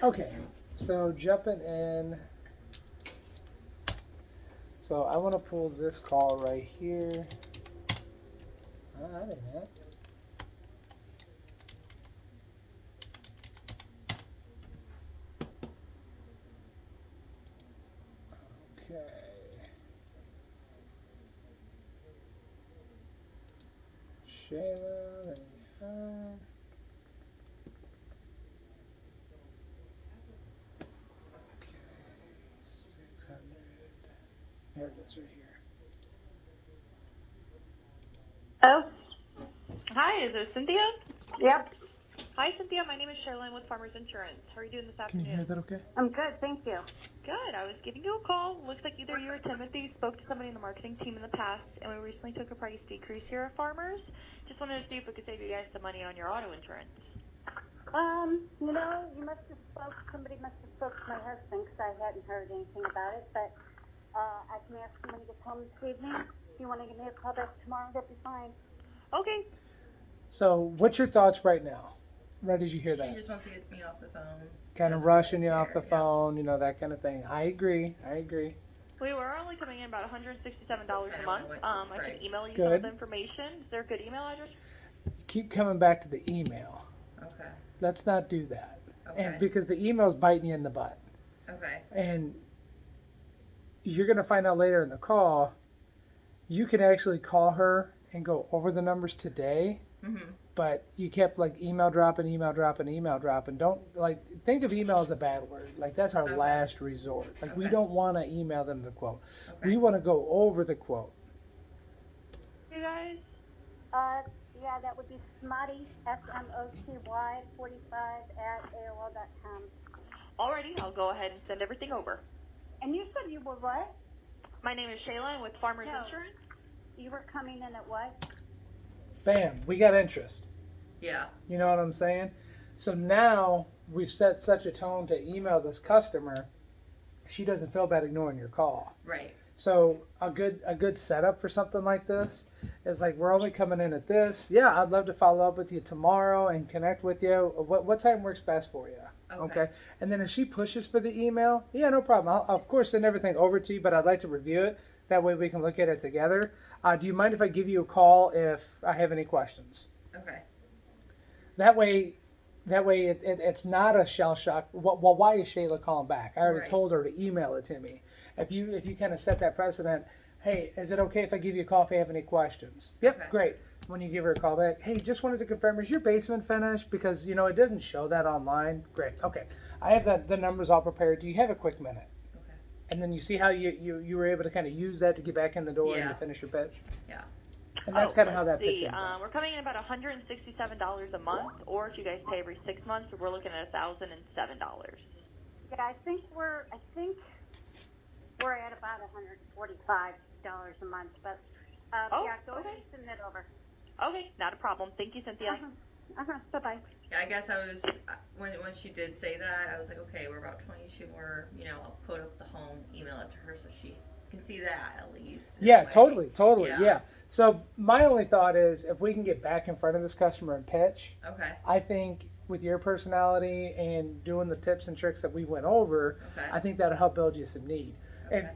Okay, so jumping in. So I want to pull this call right here. That ain't it. Okay. Sejla, there we are. Okay, 600. There it is right here. Oh, Hi, is it Cynthia? yep. Hi, Cynthia. My name is Charlene with Farmers Insurance. How are you doing this Can you hear afternoon? that okay? I'm good, thank you. Good. I was giving you a call. Looks like either you or Timothy spoke to somebody in the marketing team in the past, and we recently took a price decrease here at Farmers. Just wanted to see if we could save you guys some money on your auto insurance. Somebody must have spoke to my husband because I hadn't heard anything about it, but I can ask him when he gets home this evening. If you want to give me a call back tomorrow, that'd be fine. Okay. So, what's your thoughts right now? Right as you hear that? She just wants to get me off the phone. Kind of rushing you off the phone, you know, that kind of thing. I agree. We were only coming in about $167 a month. I can email you Good. some of the information. Is there a good email address? You keep coming back to the email. Okay. Let's not do that. Okay. And because the email's biting you in the butt. Okay. And you're going to find out later in the call, you can actually call her and go over the numbers today. Mm-hmm. But you kept like email dropping. Don't think of email as a bad word. Like that's our last resort. Like we don't want to email them the quote. Okay. We want to go over the quote. You guys? Yeah, that would be Smoty, SMOTY 45 @AOL.com. Alrighty, I'll go ahead and send everything over. And you said you were what? My name is Shayla. I'm with Farmers No. Insurance. You were coming in at what? Bam, we got interest. Yeah. You know what I'm saying? So now we've set such a tone to email this customer, she doesn't feel bad ignoring your call. Right. So a good setup for something like this is like we're only coming in at this. Yeah, I'd love to follow up with you tomorrow and connect with you. What time works best for you? Okay. And then if she pushes for the email, yeah, no problem. I'll of course send everything over to you, but I'd like to review it. That way we can look at it together. Do you mind if I give you a call if I have any questions? Okay. That way it's not a shell shock. Well, why is Sejla calling back? I already told her to email it to me. If you kind of set that precedent, hey, is it okay if I give you a call if you have any questions? Yep, Okay. great. When you give her a call back, hey, just wanted to confirm, is your basement finished? Because, you know, it doesn't show that online. Great. Okay. I have the numbers all prepared. Do you have a quick minute? Okay. And then you see how you were able to kind of use that to get back in the door and Yeah. to finish your pitch? Yeah. And that's kind of how that pitch See, ends up. we're coming in about $167 a month, or if you guys pay every 6 months, we're looking at $1,007. Yeah, I think we're at about $145 a month, but yeah, go ahead and send it over. Okay, not a problem. Thank you, Cynthia. Bye-bye. Yeah, I guess I was when she did say that, I was like, okay, we're about 22 more. You know, I'll put up the home, email it to her so she can see that at least. Yeah, totally. Yeah. Yeah. So my only thought is if we can get back in front of this customer and pitch, Okay. I think with your personality and doing the tips and tricks that we went over, Okay. I think that'll help build you some need. Okay. And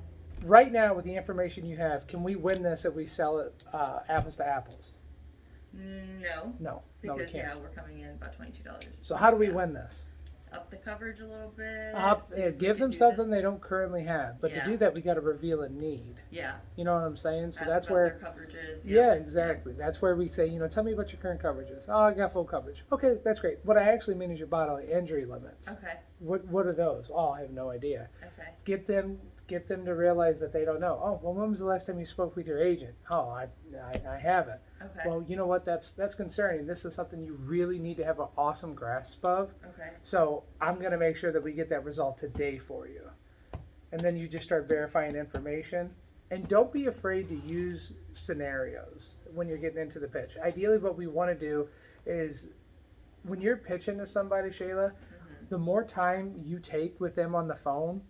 right now, with the information you have, can we win this if we sell it apples to apples? No. No, we Because can't. we're coming in about $22. So how do we win this? Up the coverage a little bit. Give them something they don't currently have. But Yeah. to do that, we got to reveal a need. Yeah. You know what I'm saying? So Ask that's about where. their coverages. Yeah, exactly. That's where we say, you know, tell me about your current coverages. Oh, I got full coverage. Okay, that's great. What I actually mean is your bodily injury limits. Okay. What are those? Oh, I have no idea. Okay. Get them to realize that they don't know. Oh, well, when was the last time you spoke with your agent? Oh, I haven't. Okay. Well, you know what? That's concerning. This is something you really need to have an awesome grasp of. Okay. So I'm going to make sure that we get that result today for you. And then you just start verifying information. And don't be afraid to use scenarios when you're getting into the pitch. Ideally, what we want to do is when you're pitching to somebody, Sejla, the more time you take with them on the phone,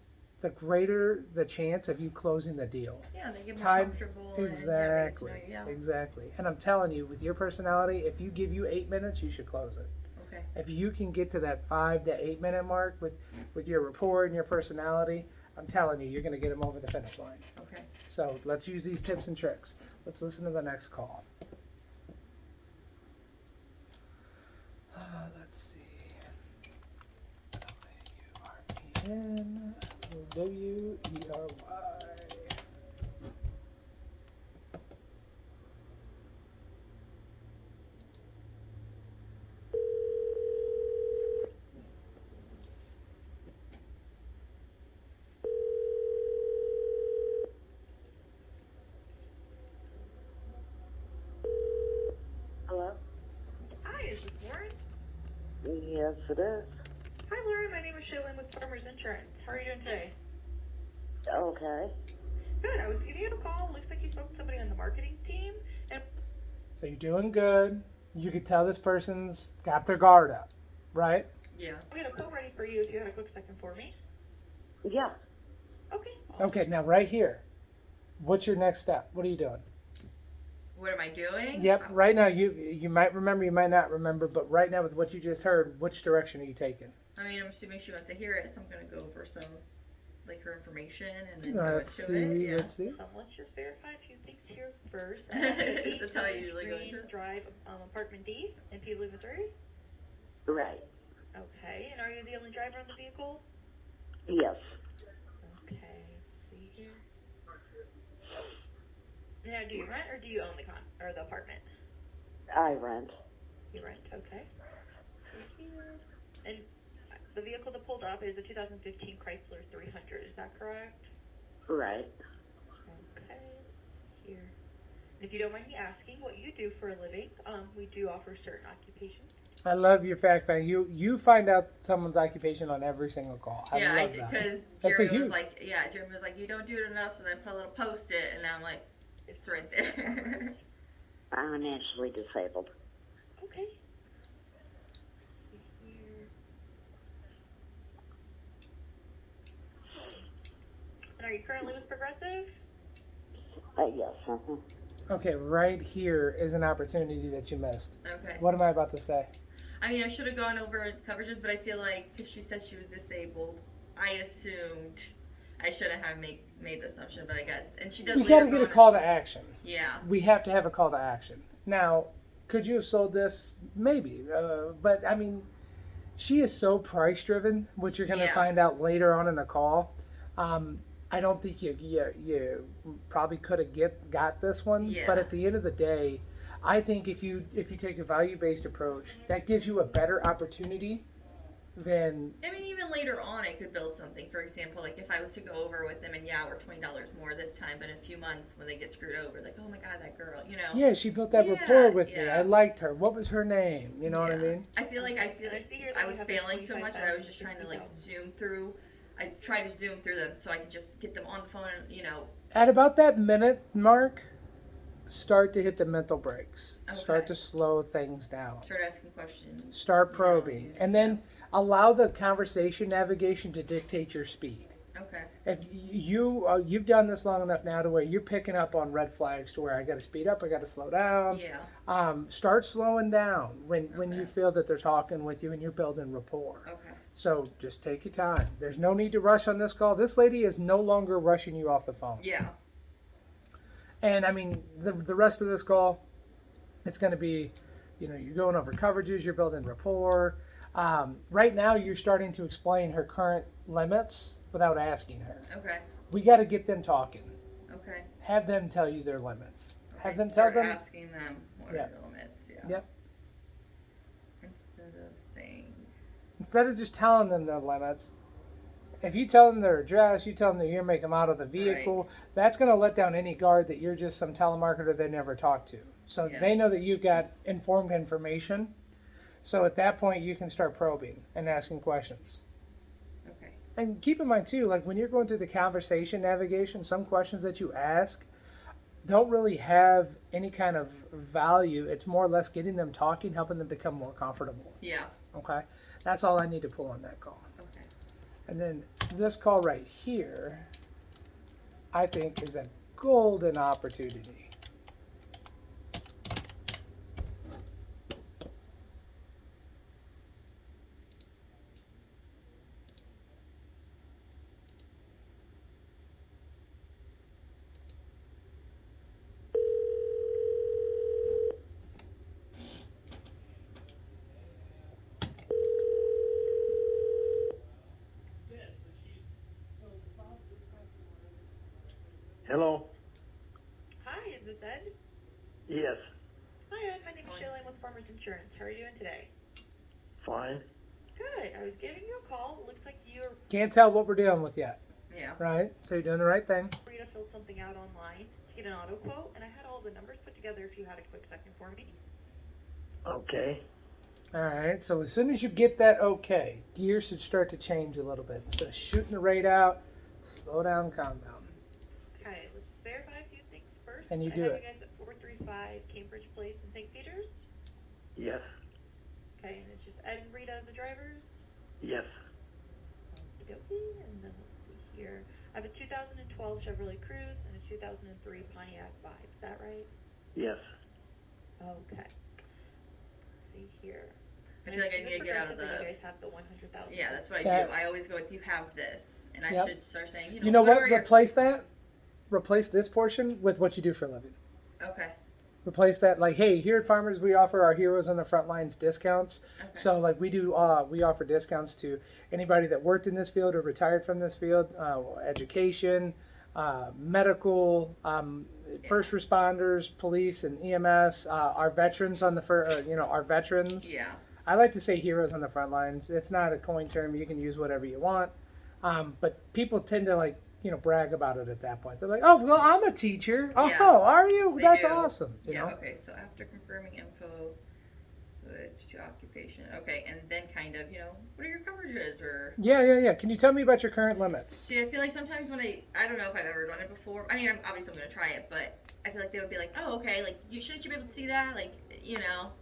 the greater the chance of you closing the deal. Yeah, they get more Time, comfortable. exactly, And, exactly. And I'm telling you, with your personality, if you give you 8 minutes, you should close it. Okay. If you can get to that 5 to 8 minute mark with your rapport and your personality, I'm telling you, you're going to get them over the finish line. Okay. So let's use these tips and tricks. Let's listen to the next call. Let's see. L-A-U-R-E-N-W-E-R-Y. Hello? Hi, is this Lauren? Yes, it is. Hi, Lauren. My name is Sejla with Farmers Insurance. How are you doing today? Okay. Good. I was giving you a call. Looks like you spoke to somebody on the marketing team. And So you're doing good. You could tell this person's got their guard up, right? Yeah. we had a quote ready for you if you had a quick second for me. Yeah. Okay. Okay, now right here. What's your next step? What are you doing? What am I doing? Yep, right now you might remember, you might not remember, but right now with what you just heard, which direction are you taking? I mean, I'm assuming she wants to hear it, so I'm gonna go over some, like, her information and then go Let's into see, it. Yeah. let's see. Let's just verify a few things here first. That's how I usually go into it. Drive, apartment D in Peabody, Missouri. Right. Okay. And are you the only driver on the vehicle? Yes. Okay. See here. Now, do you rent or do you own the apartment? I rent. You rent. Okay. See here. And the vehicle that pulled up is a 2015 Chrysler 300. Is that correct? Right. Okay. Here. If you don't mind me asking what you do for a living, we do offer certain occupations. I love your fact find. You find out someone's occupation on every single call. I Yeah, love that. because That's a Jeremy was huge- like, Jeremy was like, you don't do it enough, so then put a little post-it, and I'm like, it's right there. I'm actually disabled. Okay. See here. And are you currently with Progressive? Yes. Uh-huh. Okay, right here is an opportunity that you missed. Okay. What am I about to say? I mean, I should have gone over coverages, but I feel like, because she said she was disabled, I assumed I shouldn't have made the assumption, but I guess. And she does We later got to get go a on- call to action. Yeah. We have to have a call to action. Now, could you have sold this? Maybe. But, I mean, she is so price driven, which you're going to Yeah. find out later on in the call. I don't think you probably could have got this one. Yeah. But at the end of the day, I think if you take a value-based approach, that gives you a better opportunity than... I mean, even later on, I could build something. For example, like if I was to go over with them and we're $20 more this time, but in a few months when they get screwed over, like, oh my God, that girl, you know? Yeah, she built that Yeah, rapport with me. yeah. I liked her. What was her name? You know what I Yeah. mean? I feel like I see here that I you was have failing so much that I was just trying to like 60,000. zoom through. I tried to zoom through them so I could just get them on the phone and, At about that minute mark, start to hit the mental brakes. Start Okay. to slow things down. start asking questions. Start probing. And then allow the conversation navigation to dictate your speed. Okay. If you've done this long enough now to where you're picking up on red flags to where I got to speed up, I got to slow down. Yeah. Start slowing down when you Okay. feel that they're talking with you and you're building rapport. Okay. So just take your time. There's no need to rush on this call. This lady is no longer rushing you off the phone. Yeah. And I mean, the rest of this call, it's going to be, you're going over coverages, you're building rapport. Right now, you're starting to explain her current limits without asking her. Okay. We got to get them talking. Okay. Have them tell you their limits. Have Okay, them tell start them. asking them what Yeah. are the limits. Yeah. Yep. Instead of saying. Instead of just telling them their limits, if you tell them their address, you tell them that you're making them out of the vehicle, that's going to let down any guard that you're just some telemarketer they never talked to. So Yeah. they know that you've got informed information. So at that point, you can start probing and asking questions. Okay. And keep in mind, too, like when you're going through the conversation navigation, some questions that you ask don't really have any kind of value. It's more or less getting them talking, helping them become more comfortable. Yeah. Okay? That's all I need to pull on that call. Okay. And then this call right here, I think, is a golden opportunity. Yes. Hi, Ed. My name is Sejla. I'm with Farmers Insurance. How are you doing today? Fine. Good. I was giving you a call. It looks like you're Can't tell what we're dealing with yet, Yeah. right? So you're doing the right thing. free to fill something out online to get an auto quote, and I had all the numbers put together if you had a quick second for me. Okay. All right. So as soon as you get that okay, gears should start to change a little bit. Instead of shooting the rate out, slow down, calm down. Okay, let's verify a few things first. And you I do have it. you guys at 435 Cambridge Place in St. Peters. Yes. Okay, and it's just Ed and Rita as the drivers. Yes. Okey-dokey. And then let's see here. I have a 2012 Chevrolet Cruze and a 2003 Pontiac Vibe. Is that right? Yes. Okay. Let's see here. I feel like I need to get out of You the. guys have the 100,000. Yeah, that's what I That- do. I always go with you have this, and I Yep. should start saying, You know what? are your- Replace that. Replace this portion with what you do for a living. Okay. Replace that, like, hey, here at Farmers we offer our heroes on the front lines discounts. Okay. So like we do, we offer discounts to anybody that worked in this field or retired from this field, education, medical, first responders, police and EMS, our veterans on the our veterans. Yeah. I like to say heroes on the front lines. It's not a coin term. You can use whatever you want. But people tend to brag about it at that point. They're like, oh, well, I'm a teacher. Oh, Yeah, are you? they That's do. awesome. You Yeah. know? Okay. So after confirming info, switch to occupation. Okay, and then kind of, what are your coverages or? Yeah. Can you tell me about your current limits? See, I feel like sometimes when I don't know if I've ever done it before. I mean, I'm gonna try it, but I feel like they would be like, oh, okay, like shouldn't you be able to see that,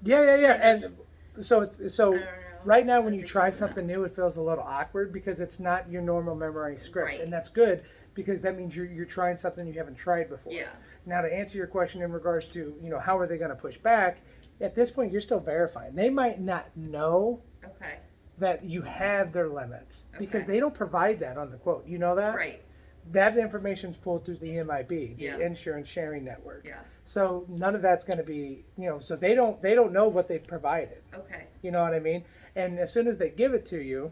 Yeah. And so I don't know. right now when you try something new, it feels a little awkward because it's not your normal memorized script, Right. and that's good because that means you're trying something you haven't tried before. Yeah. Now to answer your question in regards to how are they going to push back? At this point, you're still verifying. They might not know Okay. that you have their limits because Okay. they don't provide that on the quote. You know that? Right. That information's pulled through the MIB, the Yeah. Insurance Sharing Network. Yeah. So none of that's going to be, so they don't know what they've provided. Okay. You know what I mean? And as soon as they give it to you,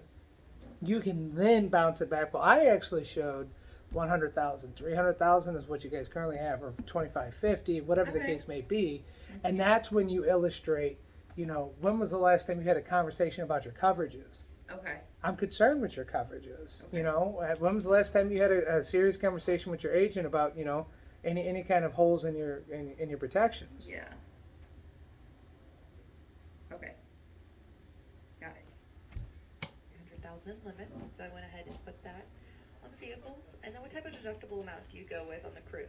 you can then bounce it back. Well, I actually showed 100,000, 300,000 is what you guys currently have, or 2550, whatever the Okay. case may be. And that's when you illustrate, when was the last time you had a conversation about your coverages? Okay. I'm concerned with your coverages. Okay. When was the last time you had a serious conversation with your agent about, any kind of holes in your protections? Yeah. Okay. Got it. 100,000 limit, so I went ahead and put that on the vehicles. And then what type of deductible amount do you go with on the Cruze?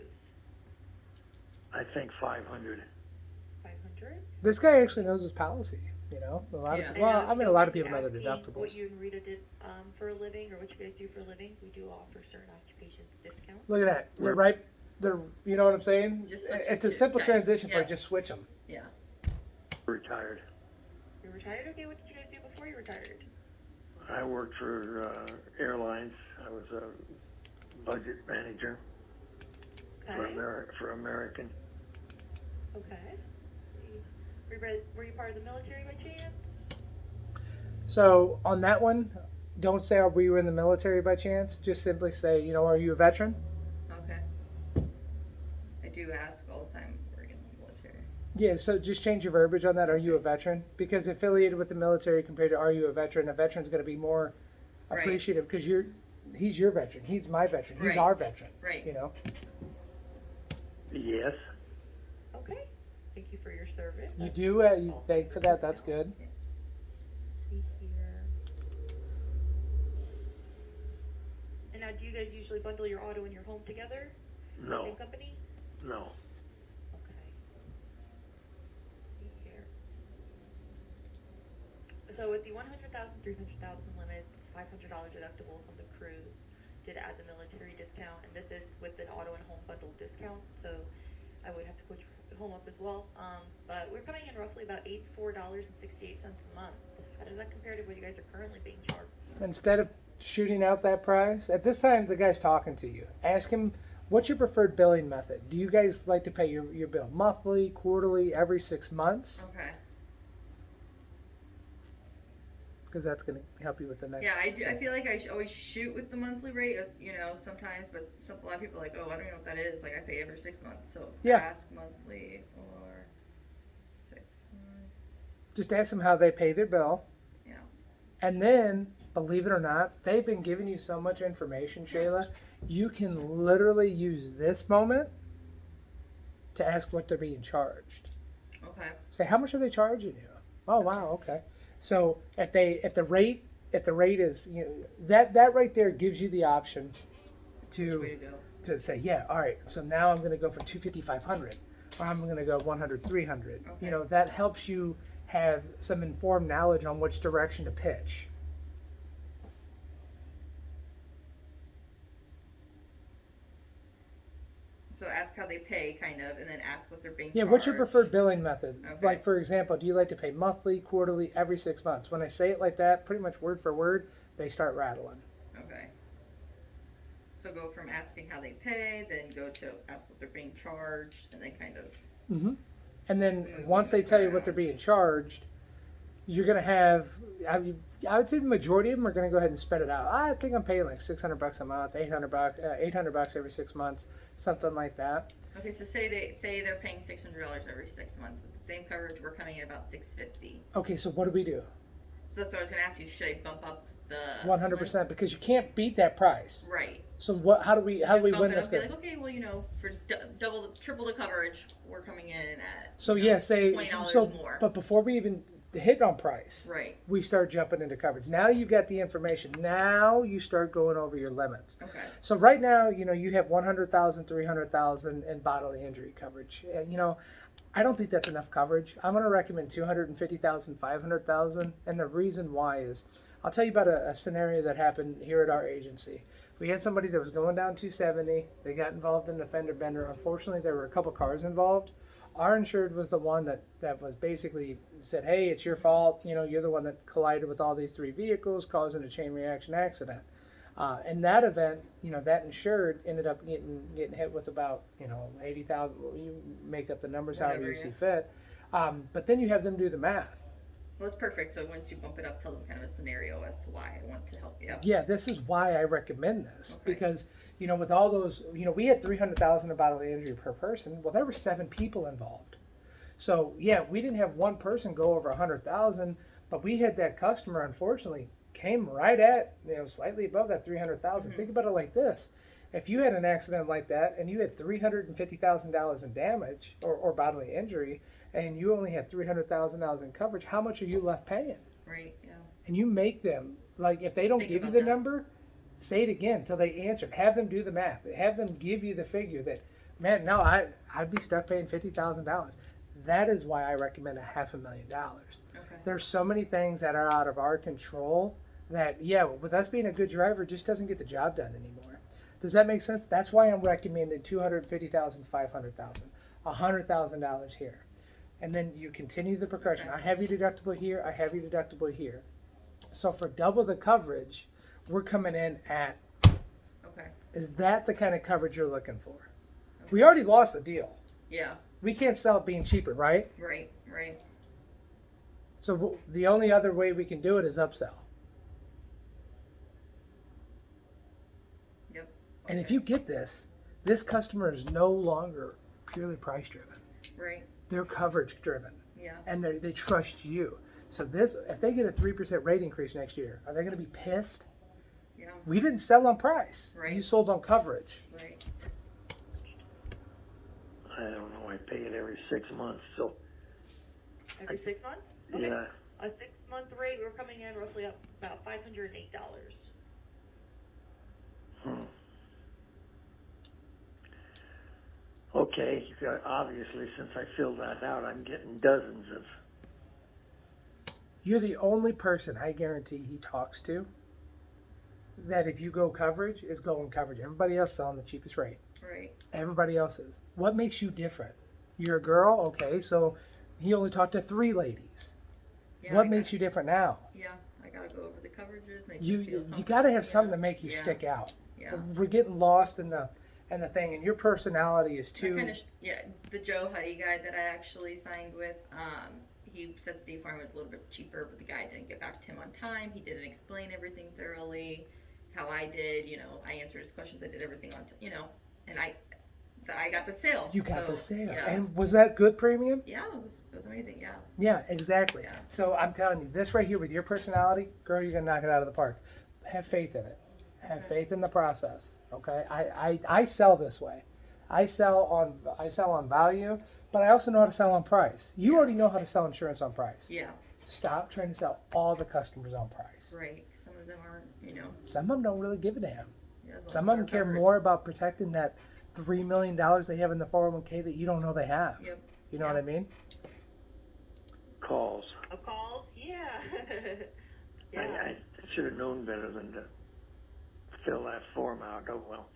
I think 500. 500? This guy actually knows his policy. A lot Yeah. of a lot of people know their Asking deductibles. What you and Rita did for a living, or what you guys do for a living, we do offer certain occupations discounts. Look at that. They're right. You know what I'm saying? Just switch It's it a to- simple okay. transition for Yeah. just switch them. Yeah. Retired. You're retired? Okay, what did you guys do before you retired? I worked for airlines. I was a budget manager Okay. for American. Okay. Were you part of the military by chance? So on that one, don't say are we were in the military by chance. Just simply say, are you a veteran? Okay. I do ask all the time if we're in the military. Yeah. So just change your verbiage on that. Are you a veteran? Because affiliated with the military compared to are you a veteran, a veteran's going to be more Right. appreciative because he's your veteran. He's my veteran. He's Right. our veteran. Right. Yes. Okay. Thank you for your service. You do. You thank for that. That's good. See here. And now, do you guys usually bundle your auto and your home together? Same No. company? No. Okay. See here. So with the 100,000, 300,000 limit, $500 deductible from the Cruze, did add the military discount, and this is with an auto and home bundle discount, so I would have to put your home up as well. But we're coming in roughly about $84.68 a month. How does that compare to what you guys are currently being charged? Instead of shooting out that price, at this time the guy's talking to you. Ask him, what's your preferred billing method? Do you guys like to pay your bill monthly, quarterly, every 6 months? Okay. because that's going to help you with the next. Yeah, I do. I so- feel like I always shoot with the monthly rate, you know, sometimes, but a lot of people are like, oh, I don't even know what that is. Like, I pay every 6 months. So Yeah. ask monthly for 6 months. Just ask them how they pay their bill. Yeah. And then, believe it or not, they've been giving you so much information, Sejla. You can literally use this moment to ask what they're being charged. Okay. Say, how much are they charging you? Oh, wow, okay. So if the rate is, you know, that right there gives you the option Which way to go? to say, yeah, all right, so now I'm going to go for 250, 500, or I'm going to go 100, 300. Okay. You know, that helps you have some informed knowledge on which direction to pitch. So ask how they pay, kind of, and then ask what they're being Yeah, charged. what's your preferred billing method? Okay. Like, for example, do you like to pay monthly, quarterly, every 6 months? When I say it like that, pretty much word for word, they start rattling. Okay. So go from asking how they pay, then go to ask what they're being charged, and then kind of. Mm-hmm. And then once they tell you what they're being charged, you're going to have, I would say the majority of them are going to go ahead and spread it out. I think I'm paying like $600 a month, $800 every 6 months, something like that. Okay, so say they're paying $600 every 6 months with the same coverage. We're coming in about $650. Okay, so what do we do? So that's what I was going to ask you. Should I bump up the 100%, because you can't beat that price. Right. So what? How do we So win bump it this? up, be Good? like, okay, well, you know, for triple the coverage, we're coming in at. So you know, yeah, say $20 more. But before we even hit on price, Right. we start jumping into coverage. Now you've got the information. Now you start going over your limits. Okay. So right now, you know, you have 100,000, 300,000 in bodily injury coverage. You know, I don't think that's enough coverage. I'm going to recommend 250,000, 500,000, and the reason why is, I'll tell you about a scenario that happened here at our agency. We had somebody that was going down 270. They got involved in a fender bender. Unfortunately, there were a couple cars involved. Our insured was the one that was basically said, hey, it's your fault. You know, you're the one that collided with all these 3 vehicles, causing a chain reaction accident. In that event, you know, that insured ended up getting hit with about, you know, 80,000. You make up the numbers however you see fit. But then you have them do the math. Well, that's perfect. So once you bump it up, tell them kind of a scenario as to why I want to help you out. Yeah, this is why I recommend this. Okay. Because, you know, with all those, you know, we had 300,000 of bodily injury per person. Well, there were 7 people involved. So, yeah, we didn't have one person go over 100,000, but we had that customer, unfortunately, came right at, you know, slightly above that 300,000. Think about it like this. If you had an accident like that and you had $350,000 in damage or bodily injury, and you only had $300,000 in coverage, how much are you left paying? Right. Yeah. And you make them, like, if they don't Think give you about the that. number, say it again till they answer it. Have them do the math. Have them give you the figure that, man, no, I'd be stuck paying $50,000. That is why I recommend $500,000. Okay. There's so many things that are out of our control that, yeah, with us being a good driver, just doesn't get the job done anymore. Does that make sense? That's why I'm recommending $250,000, $500,000, $100,000 here. And then you continue the progression. I have your deductible here. I have your deductible here. So for double the coverage, we're coming in at, Okay. is that the kind of coverage you're looking for? We already lost the deal. Yeah. We can't sell it being cheaper, right? Right. Right. So the only other way we can do it is upsell. Yep. And if Okay. you get this customer is no longer purely price driven. Right. They're coverage driven. Yeah. And they trust you. So this, if they get a 3% rate increase next year, are they going to be pissed? Yeah. We didn't sell on price. Right. You sold on coverage. Right. I don't know. I pay it every 6 months, so Every 6 months? Okay. yeah. A 6-month rate, we're coming in roughly up about $508. Okay, obviously, since I filled that out, I'm getting dozens of. You're the only person I guarantee he talks to that if you go coverage is going coverage. Everybody else selling the cheapest rate. Right. Everybody else is. What makes you different? You're a girl, okay, so he only talked to 3 ladies. Yeah. What makes you different now? Yeah. I gotta go over the coverages. Make You them feel you got to have comfortable. something to make you Yeah. stick out. Yeah. We're getting lost in the thing, and your personality is I too. kinda the Joe Huddy guy that I actually signed with, he said State Farm was a little bit cheaper, but the guy didn't get back to him on time. He didn't explain everything thoroughly, how I did. I answered his questions. I did everything on, and I got the sale. You got so, the sale. Yeah. And was that good premium? Yeah, it was amazing. Yeah. Yeah, exactly. Yeah. So I'm telling you, this right here with your personality, girl, you're gonna knock it out of the park. Have faith in it. Have faith in the process. Okay. I sell this way. I sell on value, but I also know how to sell on price. You already know how to sell insurance on price. Yeah. Stop trying to sell all the customers on price. Right. Some of them aren't. Some of them don't really give a damn. Yeah, as long Some as of them they're care covered. more about protecting that $3 million they have in the 401k that you don't know they have. Yep. You know what I mean? Calls. Calls? Yeah. Yeah. I should have known better than to fill that form out. Oh, well.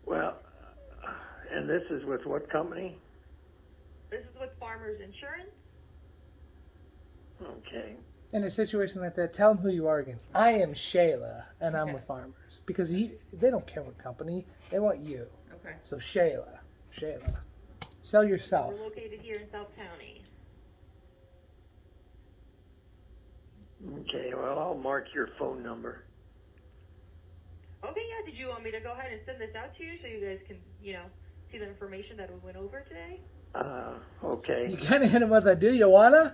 Well, and this is with what company? This is with Farmers Insurance. Okay. In a situation like that, tell them who you are again. I am Sejla, and I'm Okay. with Farmers. Because they don't care what company, they want you. Okay. So Sejla. Sell We're yourself. located here in South County. Okay, well, I'll mark your phone number. Okay, yeah. Did you want me to go ahead and send this out to you so you guys can, see the information that we went over today? Okay. You kind of hit them with a, do you wanna?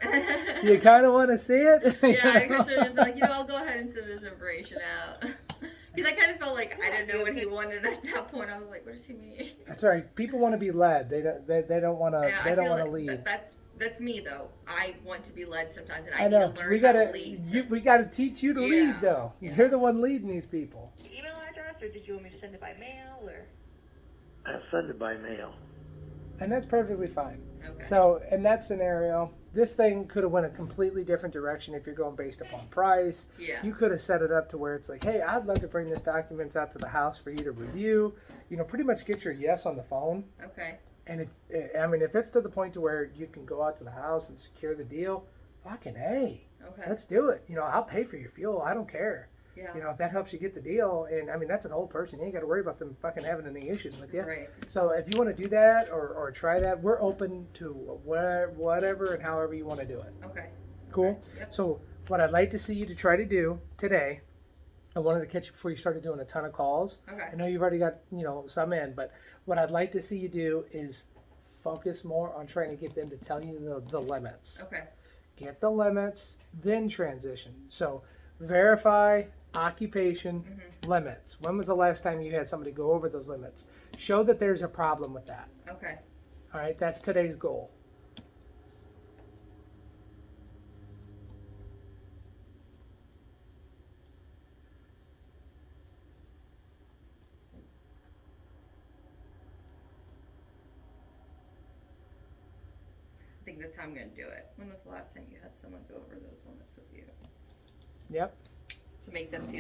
You kind of want to see it? Yeah, I guess I was like, I'll go ahead and send this information out. Because I kind of felt like I didn't know what he wanted at that point. I was like, what does he mean? That's all right. People want to be led. They don't want to. Yeah, They I don't feel want to like lead. That's me though. I want to be led sometimes, and I I know. need to learn We how gotta. to lead. We gotta teach you to Yeah. lead, though. Yeah. You're the one leading these people. Email address, or did you want me to send it by mail, or? I'll send it by mail. And that's perfectly fine. Okay. So in that scenario, this thing could have went a completely different direction if you're going based upon price. Yeah. You could have set it up to where it's like, hey, I'd love to bring this documents out to the house for you to review. Pretty much get your yes on the phone. Okay. And if it's to the point to where you can go out to the house and secure the deal, fucking hey, Okay. let's do it. I'll pay for your fuel. I don't care. Yeah. If that helps you get the deal, and that's an old person. You ain't got to worry about them fucking having any issues with you. Right. So if you want to do that or try that, we're open to whatever and however you want to do it. Okay. Cool? Okay. Yep. So what I'd like to see you to try to do today, I wanted to catch you before you started doing a ton of calls. Okay. I know you've already got, some in, but what I'd like to see you do is focus more on trying to get them to tell you the limits. Okay. Get the limits, then transition. So verify occupation limits. When was the last time you had somebody go over those limits? Show that there's a problem with that. Okay. All right, that's today's goal. I think that's how I'm going to do it. When was the last time you had someone go over those limits with you? Yep. To make them feel